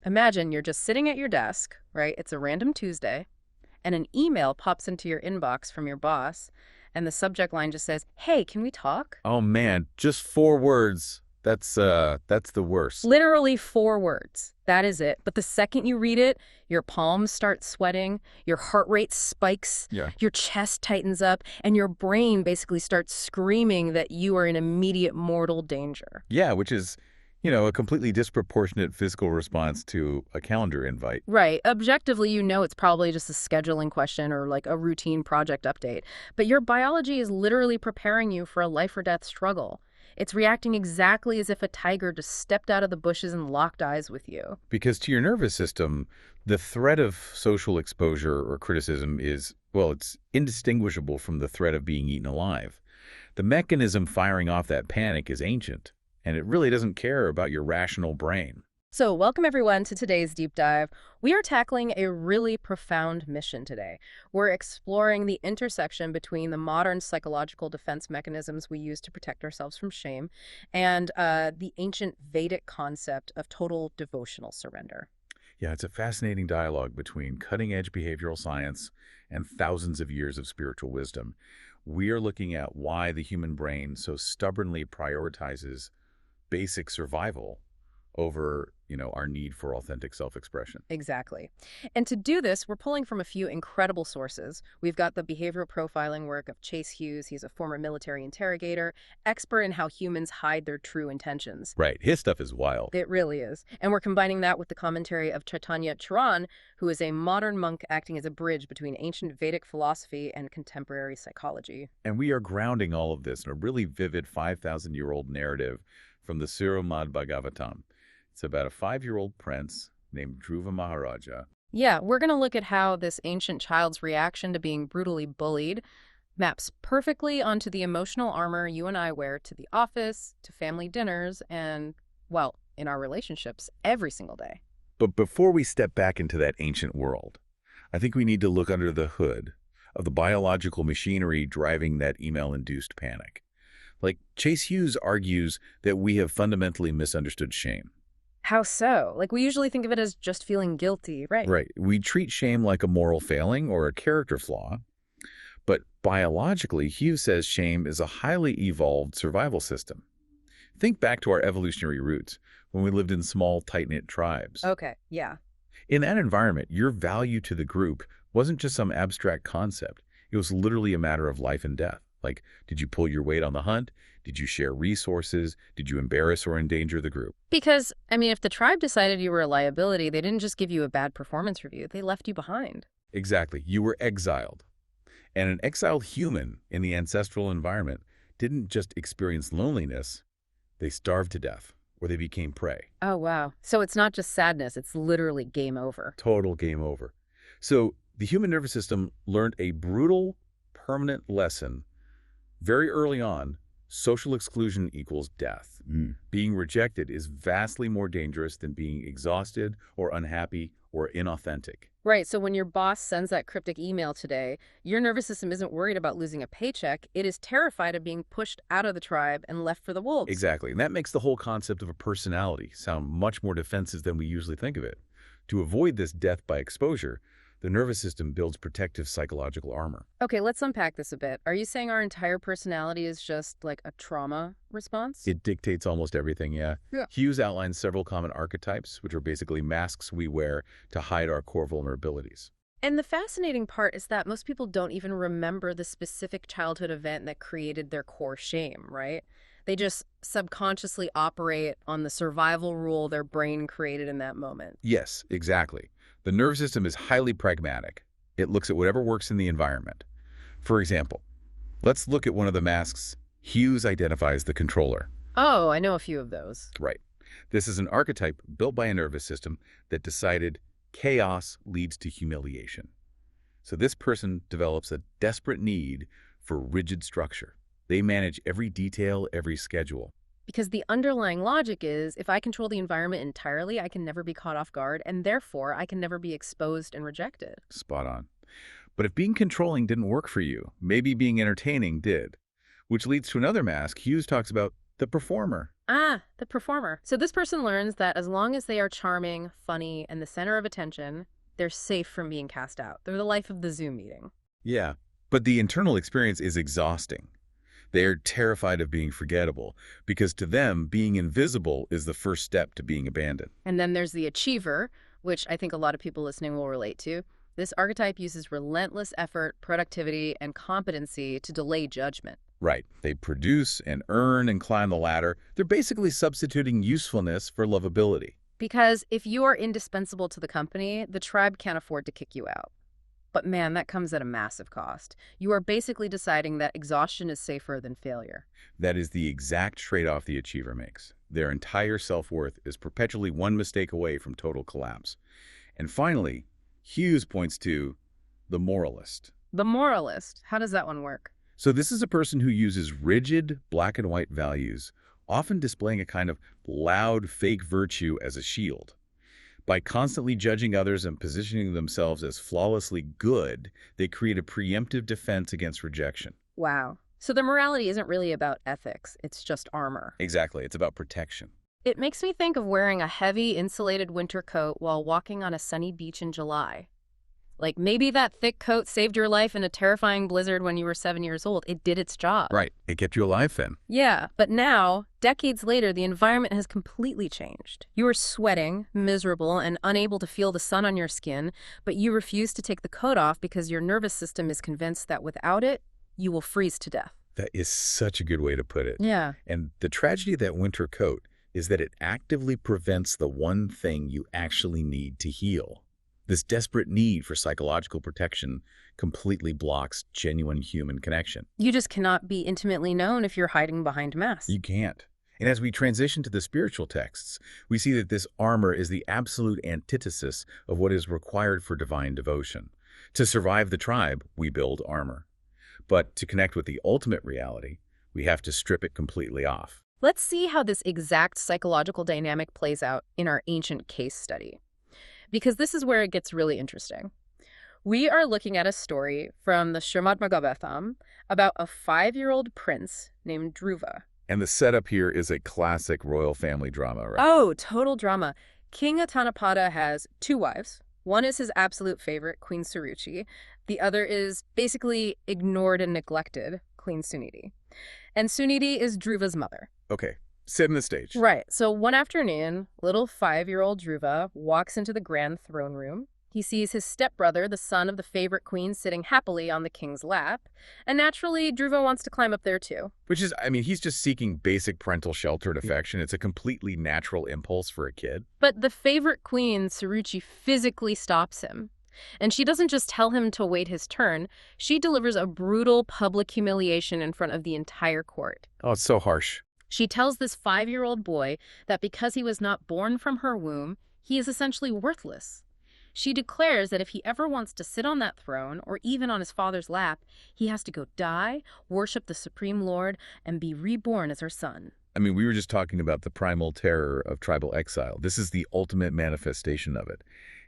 Imagine you're just sitting at your desk, right? It's a random Tuesday, and an email pops into your inbox from your boss, and the subject line just says, "Hey, can we talk?" Oh man, just 4 words. That's the worst. Literally 4 words. That is it. But the second you read it, your palms start sweating, your heart rate spikes, Yeah. your chest tightens up, and your brain basically starts screaming that you are in immediate mortal danger. Yeah, which is, a completely disproportionate physical response to a calendar invite. Right. Objectively, you know it's probably just a scheduling question or like a routine project update. But your biology is literally preparing you for a life or death struggle. It's reacting exactly as if a tiger just stepped out of the bushes and locked eyes with you. Because to your nervous system, the threat of social exposure or criticism is, well, it's indistinguishable from the threat of being eaten alive. The mechanism firing off that panic is ancient, and it really doesn't care about your rational brain. So, welcome everyone to today's deep dive. We are tackling a really profound mission today. We're exploring the intersection between the modern psychological defense mechanisms we use to protect ourselves from shame and the ancient Vedic concept of total devotional surrender. Yeah, it's a fascinating dialogue between cutting-edge behavioral science and thousands of years of spiritual wisdom. We are looking at why the human brain so stubbornly prioritizes basic survival over, our need for authentic self-expression. Exactly. And to do this, we're pulling from a few incredible sources. We've got the behavioral profiling work of Chase Hughes. He's a former military interrogator, expert in how humans hide their true intentions. Right. His stuff is wild. It really is. And we're combining that with the commentary of Chaitanya Charan, who is a modern monk acting as a bridge between ancient Vedic philosophy and contemporary psychology. And we are grounding all of this in a really vivid 5,000-year-old narrative from the Srimad Bhagavatam. It's about a 5-year-old prince named Dhruva Mahārāja. Yeah, we're going to look at how this ancient child's reaction to being brutally bullied maps perfectly onto the emotional armor you and I wear to the office, to family dinners, and, well, in our relationships every single day. But before we step back into that ancient world, I think we need to look under the hood of the biological machinery driving that email-induced panic. Like, Chase Hughes argues that we have fundamentally misunderstood shame. How so? Like, we usually think of it as just feeling guilty, right? Right. We treat shame like a moral failing or a character flaw. But biologically, Hughes says shame is a highly evolved survival system. Think back to our evolutionary roots when we lived in small, tight-knit tribes. Okay, yeah. In that environment, your value to the group wasn't just some abstract concept. It was literally a matter of life and death. Like, did you pull your weight on the hunt? Did you share resources? Did you embarrass or endanger the group? Because, I mean, if the tribe decided you were a liability, they didn't just give you a bad performance review, they left you behind. Exactly. You were exiled. And an exiled human in the ancestral environment didn't just experience loneliness, they starved to death or they became prey. Oh, wow. So it's not just sadness, it's literally game over. Total game over. So the human nervous system learned a brutal, permanent lesson very early on. Social exclusion equals death. Being rejected is vastly more dangerous than being exhausted or unhappy or inauthentic. Right, so when your boss sends that cryptic email today, your nervous system isn't worried about losing a paycheck. It is terrified of being pushed out of the tribe and left for the wolves. Exactly. And that makes the whole concept of a personality sound much more defensive than we usually think of it. To avoid this death by exposure, the nervous system builds protective psychological armor. Okay, let's unpack this a bit. Are you saying our entire personality is just like a trauma response? It dictates almost everything, yeah. Yeah. Hughes outlines several common archetypes, which are basically masks we wear to hide our core vulnerabilities. And the fascinating part is that most people don't even remember the specific childhood event that created their core shame, right? They just subconsciously operate on the survival rule their brain created in that moment. Yes, exactly. The nervous system is highly pragmatic. It looks at whatever works in the environment. For example, let's look at one of the masks. Hughes identifies the controller. Oh, I know a few of those. Right. This is an archetype built by a nervous system that decided chaos leads to humiliation. So this person develops a desperate need for rigid structure. They manage every detail, every schedule. Because the underlying logic is, if I control the environment entirely, I can never be caught off guard, and therefore I can never be exposed and rejected. Spot on. But if being controlling didn't work for you, maybe being entertaining did. Which leads to another mask. Hughes talks about the performer. Ah, the performer. So this person learns that as long as they are charming, funny, and the center of attention, they're safe from being cast out. They're the life of the Zoom meeting. Yeah, but the internal experience is exhausting. They are terrified of being forgettable because to them, being invisible is the first step to being abandoned. And then there's the achiever, which I think a lot of people listening will relate to. This archetype uses relentless effort, productivity, and competency to delay judgment. Right. They produce and earn and climb the ladder. They're basically substituting usefulness for lovability. Because if you are indispensable to the company, the tribe can't afford to kick you out. But man, that comes at a massive cost. You are basically deciding that exhaustion is safer than failure. That is the exact trade-off the achiever makes. Their entire self-worth is perpetually one mistake away from total collapse. And finally, Hughes points to the moralist. The moralist, how does that one work? So this is a person who uses rigid black and white values, often displaying a kind of loud fake virtue as a shield. By constantly judging others and positioning themselves as flawlessly good, they create a preemptive defense against rejection. Wow. So the morality isn't really about ethics, it's just armor. Exactly. It's about protection. It makes me think of wearing a heavy, insulated winter coat while walking on a sunny beach in July. Like maybe that thick coat saved your life in a terrifying blizzard when you were 7 years old. It did its job. Right. It kept you alive then. Yeah, but now, decades later, the environment has completely changed. You are sweating, miserable, and unable to feel the sun on your skin, but you refuse to take the coat off because your nervous system is convinced that without it, you will freeze to death. That is such a good way to put it. Yeah. And the tragedy of that winter coat is that it actively prevents the one thing you actually need to heal. This desperate need for psychological protection completely blocks genuine human connection. You just cannot be intimately known if you're hiding behind masks. You can't. And as we transition to the spiritual texts, we see that this armor is the absolute antithesis of what is required for divine devotion. To survive the tribe, we build armor. But to connect with the ultimate reality, we have to strip it completely off. Let's see how this exact psychological dynamic plays out in our ancient case study, because this is where it gets really interesting. We are looking at a story from the Srimad Bhagavatam about a 5-year-old prince named Dhruva. And the setup here is a classic royal family drama, right? Oh, total drama. King Atanapada has 2 wives. One is his absolute favorite, Queen Suruchi. The other is basically ignored and neglected, Queen Sunīti. And Sunīti is Dhruva's mother. Okay, setting the stage. Right. So one afternoon, little 5-year-old Dhruva walks into the grand throne room. He sees his stepbrother, the son of the favorite queen, sitting happily on the king's lap. And naturally, Dhruva wants to climb up there too. Which is, I mean, he's just seeking basic parental shelter and affection. It's a completely natural impulse for a kid. But the favorite queen, Suruchi, physically stops him. And she doesn't just tell him to wait his turn. She delivers a brutal public humiliation in front of the entire court. Oh, it's so harsh. She tells this 5-year-old boy that because he was not born from her womb, he is essentially worthless. She declares that if he ever wants to sit on that throne, or even on his father's lap, he has to go die, worship the Supreme Lord, and be reborn as her son. I mean, we were just talking about the primal terror of tribal exile. This is the ultimate manifestation of it.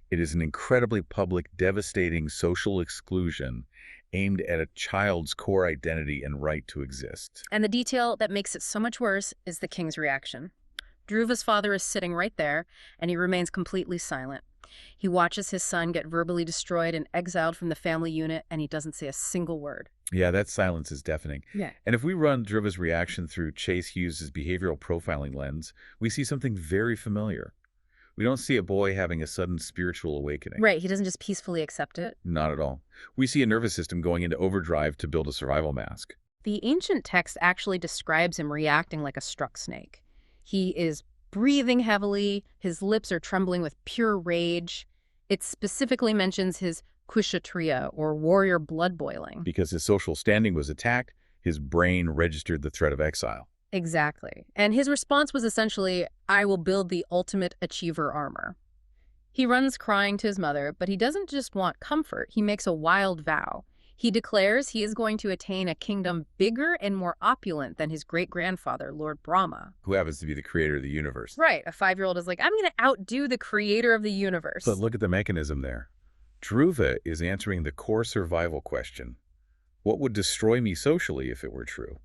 It is an incredibly public, devastating social exclusion aimed at a child's core identity and right to exist. And the detail that makes it so much worse is the king's reaction. Dhruva's father is sitting right there, and he remains completely silent. He watches his son get verbally destroyed and exiled from the family unit, and he doesn't say a single word. Yeah, that silence is deafening. Yeah. And if we run Dhruva's reaction through Chase Hughes' behavioral profiling lens, we see something very familiar. We don't see a boy having a sudden spiritual awakening. Right, he doesn't just peacefully accept it. Not at all. We see a nervous system going into overdrive to build a survival mask. The ancient text actually describes him reacting like a struck snake. He is breathing heavily, his lips are trembling with pure rage. It specifically mentions his kshatriya, or warrior blood boiling. Because his social standing was attacked, his brain registered the threat of exile. Exactly. And his response was essentially, I will build the ultimate achiever armor. He runs crying to his mother, but he doesn't just want comfort. He makes a wild vow. He declares he is going to attain a kingdom bigger and more opulent than his great-grandfather, Lord Brahma. Who happens to be the creator of the universe. Right. A 5-year-old is like, I'm going to outdo the creator of the universe. But look at the mechanism there. Dhruva is answering the core survival question. What would destroy me socially if it were true?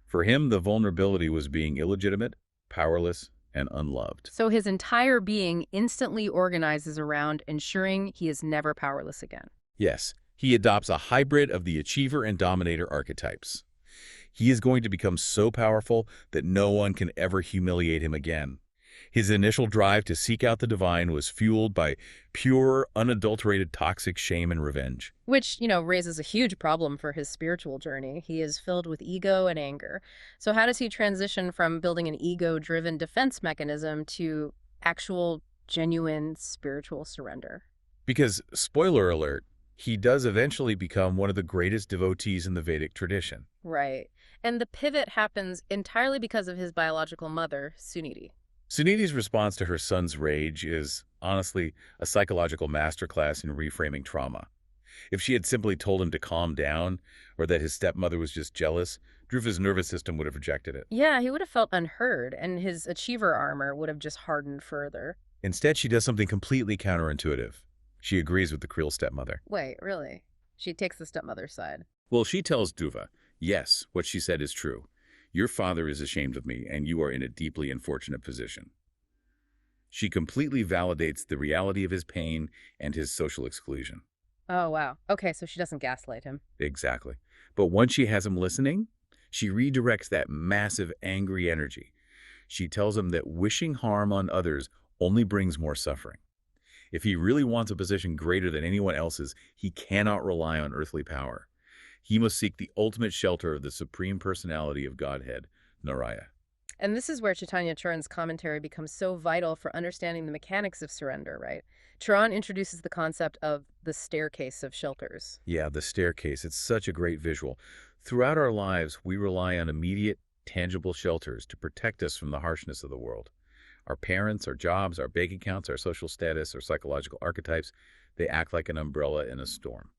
For him, the vulnerability was being illegitimate, powerless and unloved. So his entire being instantly organizes around ensuring he is never powerless again. Yes, he adopts a hybrid of the achiever and dominator archetypes. He is going to become so powerful that no one can ever humiliate him again. His initial drive to seek out the divine was fueled by pure, unadulterated toxic shame and revenge. Which, raises a huge problem for his spiritual journey. He is filled with ego and anger. So how does he transition from building an ego-driven defense mechanism to actual, genuine spiritual surrender? Because, spoiler alert, he does eventually become one of the greatest devotees in the Vedic tradition. Right. And the pivot happens entirely because of his biological mother, Sunīti. Suniti's response to her son's rage is, honestly, a psychological masterclass in reframing trauma. If she had simply told him to calm down, or that his stepmother was just jealous, Dhruva's nervous system would have rejected it. Yeah, he would have felt unheard, and his achiever armor would have just hardened further. Instead, she does something completely counterintuitive. She agrees with the cruel stepmother. Wait, really? She takes the stepmother's side. Well, she tells Dhruva, yes, what she said is true. Your father is ashamed of me, and you are in a deeply unfortunate position. She completely validates the reality of his pain and his social exclusion. Oh, wow. Okay, so she doesn't gaslight him. Exactly. But once she has him listening, she redirects that massive, angry energy. She tells him that wishing harm on others only brings more suffering. If he really wants a position greater than anyone else's, he cannot rely on earthly power. He must seek the ultimate shelter of the supreme personality of Godhead, Narayana. And this is where Chaitanya Charan's commentary becomes so vital for understanding the mechanics of surrender, right? Charan introduces the concept of the staircase of shelters. Yeah, the staircase. It's such a great visual. Throughout our lives, we rely on immediate, tangible shelters to protect us from the harshness of the world. Our parents, our jobs, our bank accounts, our social status, our psychological archetypes, they act like an umbrella in a storm.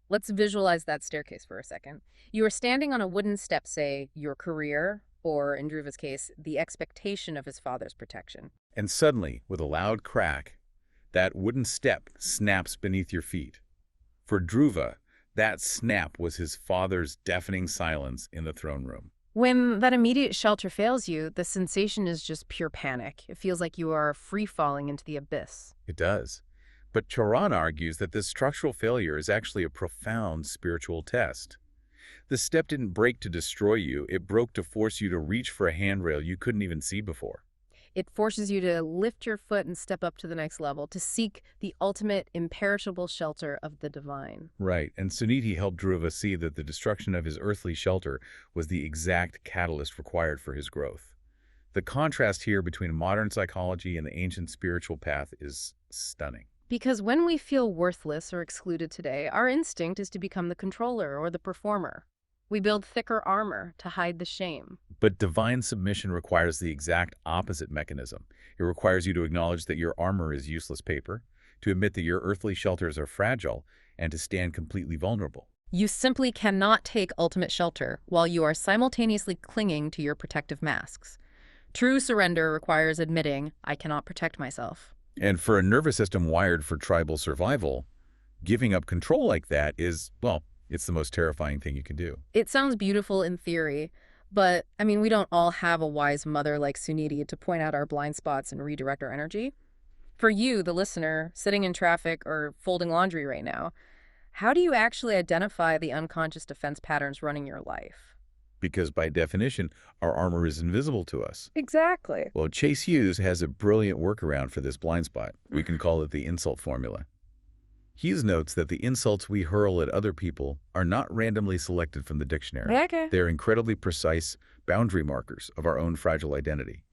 Let's visualize that staircase for a second. You are standing on a wooden step, say, your career, or in Dhruva's case, the expectation of his father's protection. And suddenly, with a loud crack, that wooden step snaps beneath your feet. For Dhruva, that snap was his father's deafening silence in the throne room. When that immediate shelter fails you, the sensation is just pure panic. It feels like you are free-falling into the abyss. It does. But Charan argues that this structural failure is actually a profound spiritual test. The step didn't break to destroy you, it broke to force you to reach for a handrail you couldn't even see before. It forces you to lift your foot and step up to the next level, to seek the ultimate imperishable shelter of the divine. Right, and Sunīti helped Dhruva see that the destruction of his earthly shelter was the exact catalyst required for his growth. The contrast here between modern psychology and the ancient spiritual path is stunning. Because when we feel worthless or excluded today, our instinct is to become the controller or the performer. We build thicker armor to hide the shame. But divine submission requires the exact opposite mechanism. It requires you to acknowledge that your armor is useless paper, to admit that your earthly shelters are fragile, and to stand completely vulnerable. You simply cannot take ultimate shelter while you are simultaneously clinging to your protective masks. True surrender requires admitting, I cannot protect myself. And for a nervous system wired for tribal survival, giving up control like that is, well, it's the most terrifying thing you can do. It sounds beautiful in theory, but, we don't all have a wise mother like Sunīti to point out our blind spots and redirect our energy. For you, the listener, sitting in traffic or folding laundry right now, how do you actually identify the unconscious defense patterns running your life? Because by definition, our armor is invisible to us. Exactly. Well, Chase Hughes has a brilliant workaround for this blind spot. We can call it the insult formula. Hughes notes that the insults we hurl at other people are not randomly selected from the dictionary. Okay. They're incredibly precise boundary markers of our own fragile identity.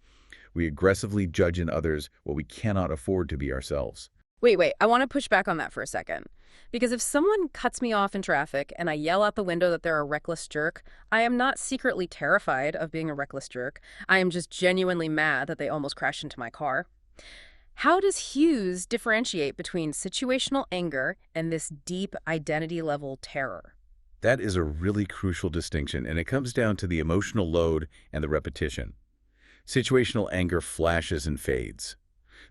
We aggressively judge in others what we cannot afford to be ourselves. Wait, I want to push back on that for a second. Because if someone cuts me off in traffic and I yell out the window that they're a reckless jerk, I am not secretly terrified of being a reckless jerk. I am just genuinely mad that they almost crashed into my car. How does Hughes differentiate between situational anger and this deep identity-level terror? That is a really crucial distinction, and it comes down to the emotional load and the repetition. Situational anger flashes and fades.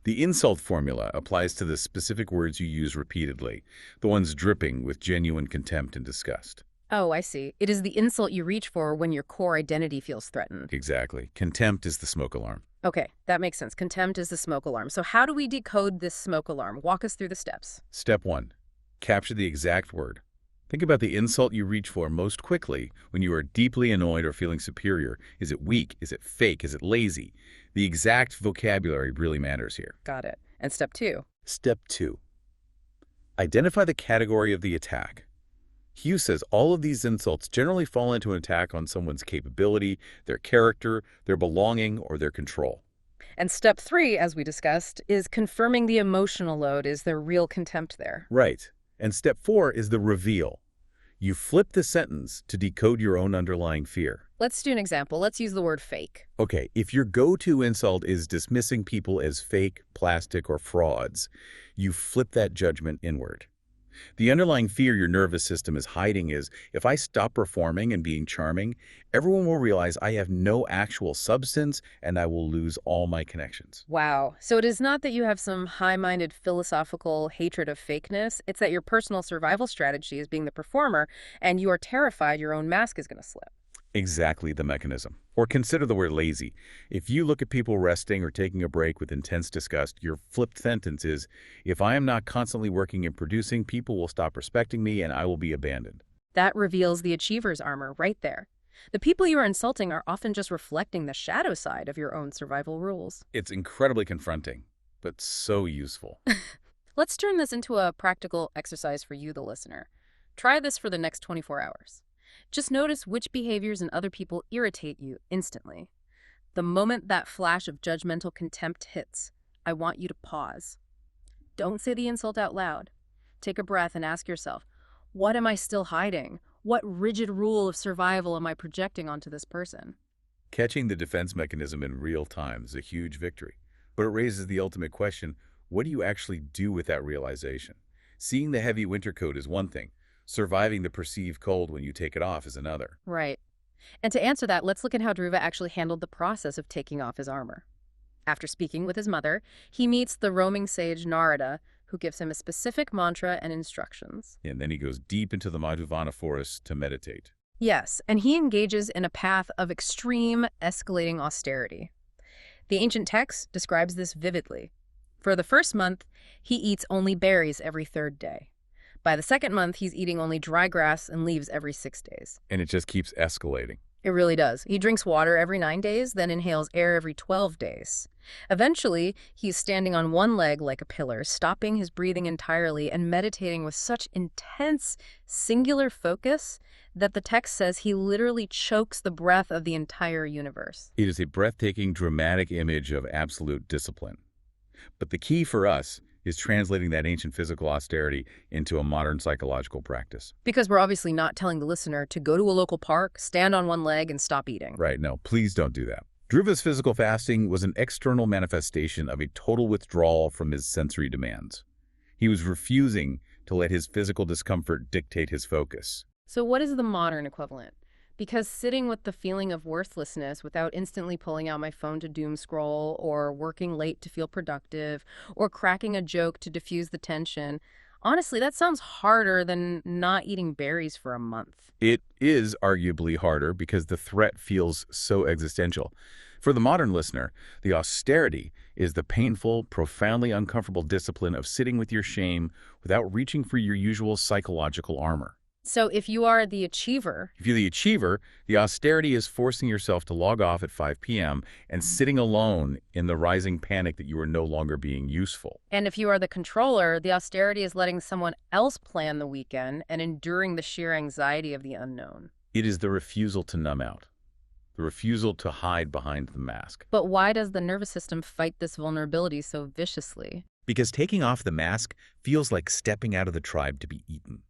The insult formula applies to the specific words you use repeatedly, the ones dripping with genuine contempt and disgust. Oh, I see. It is the insult you reach for when your core identity feels threatened. Exactly. Contempt is the smoke alarm. Okay, that makes sense. Contempt is the smoke alarm. So how do we decode this smoke alarm? Walk us through the steps. Step 1. Capture the exact word. Think about the insult you reach for most quickly when you are deeply annoyed or feeling superior. Is it weak? Is it fake? Is it lazy? The exact vocabulary really matters here. Got it. And step 2. Step 2. Identify the category of the attack. Hughes says all of these insults generally fall into an attack on someone's capability, their character, their belonging, or their control. And step 3, as we discussed, is confirming the emotional load. Is there real contempt there? Right. And step 4 is the reveal. You flip the sentence to decode your own underlying fear. Let's do an example. Let's use the word fake. Okay, if your go-to insult is dismissing people as fake, plastic, or frauds, you flip that judgment inward. The underlying fear your nervous system is hiding is, if I stop performing and being charming, everyone will realize I have no actual substance and I will lose all my connections. Wow. So it is not that you have some high-minded philosophical hatred of fakeness. It's that your personal survival strategy is being the performer, and you are terrified your own mask is going to slip. Exactly the mechanism. Or consider the word lazy. If you look at people resting or taking a break with intense disgust, your flipped sentence is, if I am not constantly working and producing, people will stop respecting me and I will be abandoned. That reveals the achiever's armor right there. The people you are insulting are often just reflecting the shadow side of your own survival rules. It's incredibly confronting, but so useful. Let's turn this into a practical exercise for you, the listener. Try this for the next 24 hours. Just notice which behaviors in other people irritate you instantly. The moment that flash of judgmental contempt hits, I want you to pause. Don't say the insult out loud. Take a breath and ask yourself, what am I still hiding? What rigid rule of survival am I projecting onto this person? Catching the defense mechanism in real time is a huge victory, but it raises the ultimate question, what do you actually do with that realization? Seeing the heavy winter coat is one thing. Surviving the perceived cold when you take it off is another. Right. And to answer that, let's look at how Dhruva actually handled the process of taking off his armor. After speaking with his mother, he meets the roaming sage Narada, who gives him a specific mantra and instructions. And then he goes deep into the Madhuvana forest to meditate. Yes, and he engages in a path of extreme, escalating austerity. The ancient text describes this vividly. For the first month, he eats only berries every third day. By the second month, he's eating only dry grass and leaves every 6 days. And it just keeps escalating. It really does. He drinks water every 9 days, then inhales air every 12 days. Eventually, he's standing on one leg like a pillar, stopping his breathing entirely and meditating with such intense, singular focus that the text says he literally chokes the breath of the entire universe. It is a breathtaking, dramatic image of absolute discipline. But the key for us is translating that ancient physical austerity into a modern psychological practice. Because we're obviously not telling the listener to go to a local park, stand on one leg, and stop eating. Right, no, please don't do that. Dhruva's physical fasting was an external manifestation of a total withdrawal from his sensory demands. He was refusing to let his physical discomfort dictate his focus. So what is the modern equivalent? Because sitting with the feeling of worthlessness without instantly pulling out my phone to doom scroll, or working late to feel productive, or cracking a joke to diffuse the tension, honestly, that sounds harder than not eating berries for a month. It is arguably harder because the threat feels so existential. For the modern listener, the austerity is the painful, profoundly uncomfortable discipline of sitting with your shame without reaching for your usual psychological armor. So if you are the achiever, If you're the achiever, the austerity is forcing yourself to log off at 5 p.m. and sitting alone in the rising panic that you are no longer being useful. and if you are the controller, the austerity is letting someone else plan the weekend and enduring the sheer anxiety of the unknown. It is the refusal to numb out, the refusal to hide behind the mask. But why does the nervous system fight this vulnerability so viciously? Because taking off the mask feels like stepping out of the tribe to be eaten.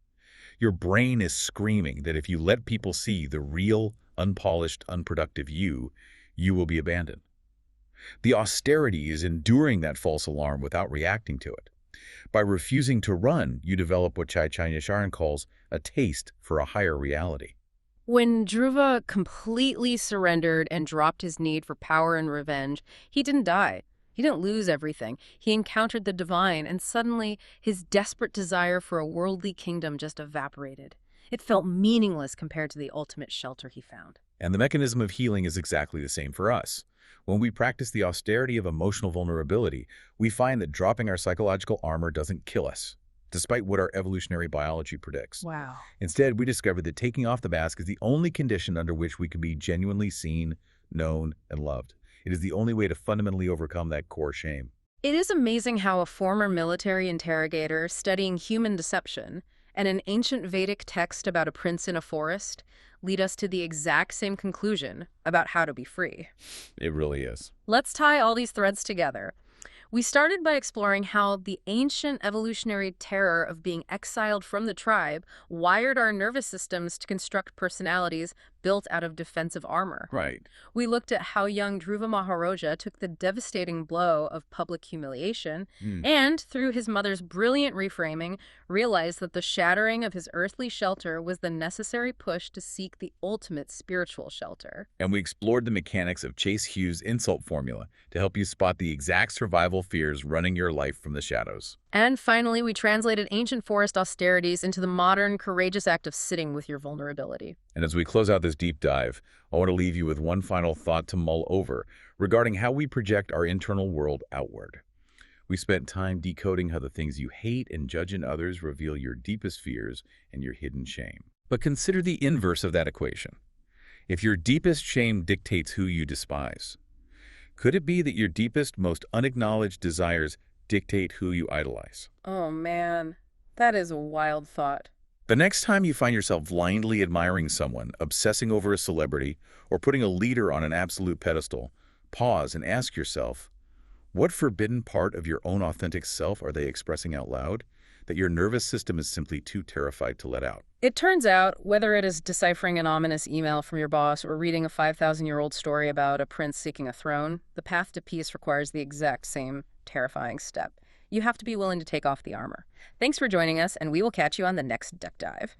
Your brain is screaming that if you let people see the real, unpolished, unproductive you, you will be abandoned. The austerity is enduring that false alarm without reacting to it. By refusing to run, you develop what Chaitanya Sharan calls a taste for a higher reality. When Dhruva completely surrendered and dropped his need for power and revenge, he didn't die. He didn't lose everything. He encountered the divine, and suddenly his desperate desire for a worldly kingdom just evaporated. It felt meaningless compared to the ultimate shelter he found. And the mechanism of healing is exactly the same for us. When we practice the austerity of emotional vulnerability, we find that dropping our psychological armor doesn't kill us, despite what our evolutionary biology predicts. Wow. Instead, we discover that taking off the mask is the only condition under which we can be genuinely seen, known, and loved. It is the only way to fundamentally overcome that core shame. It is amazing how a former military interrogator studying human deception and an ancient Vedic text about a prince in a forest lead us to the exact same conclusion about how to be free. It really is. Let's tie all these threads together. We started by exploring how the ancient evolutionary terror of being exiled from the tribe wired our nervous systems to construct personalities built out of defensive armor. Right. We looked at how young Dhruva Mahārāja took the devastating blow of public humiliation and, through his mother's brilliant reframing, realized that the shattering of his earthly shelter was the necessary push to seek the ultimate spiritual shelter. And we explored the mechanics of Chase Hughes' insult formula to help you spot the exact survival fears running your life from the shadows. And finally, we translated ancient forest austerities into the modern, courageous act of sitting with your vulnerability. And as we close out this deep dive, I want to leave you with one final thought to mull over regarding how we project our internal world outward. We spent time decoding how the things you hate and judge in others reveal your deepest fears and your hidden shame. But consider the inverse of that equation. If your deepest shame dictates who you despise, could it be that your deepest, most unacknowledged desires dictate who you idolize? Oh man, that is a wild thought. The next time you find yourself blindly admiring someone, obsessing over a celebrity, or putting a leader on an absolute pedestal, pause and ask yourself, what forbidden part of your own authentic self are they expressing out loud that your nervous system is simply too terrified to let out? It turns out, whether it is deciphering an ominous email from your boss or reading a 5,000-year-old story about a prince seeking a throne, the path to peace requires the exact same terrifying step. You have to be willing to take off the armor. Thanks for joining us, and we will catch you on the next Duck Dive.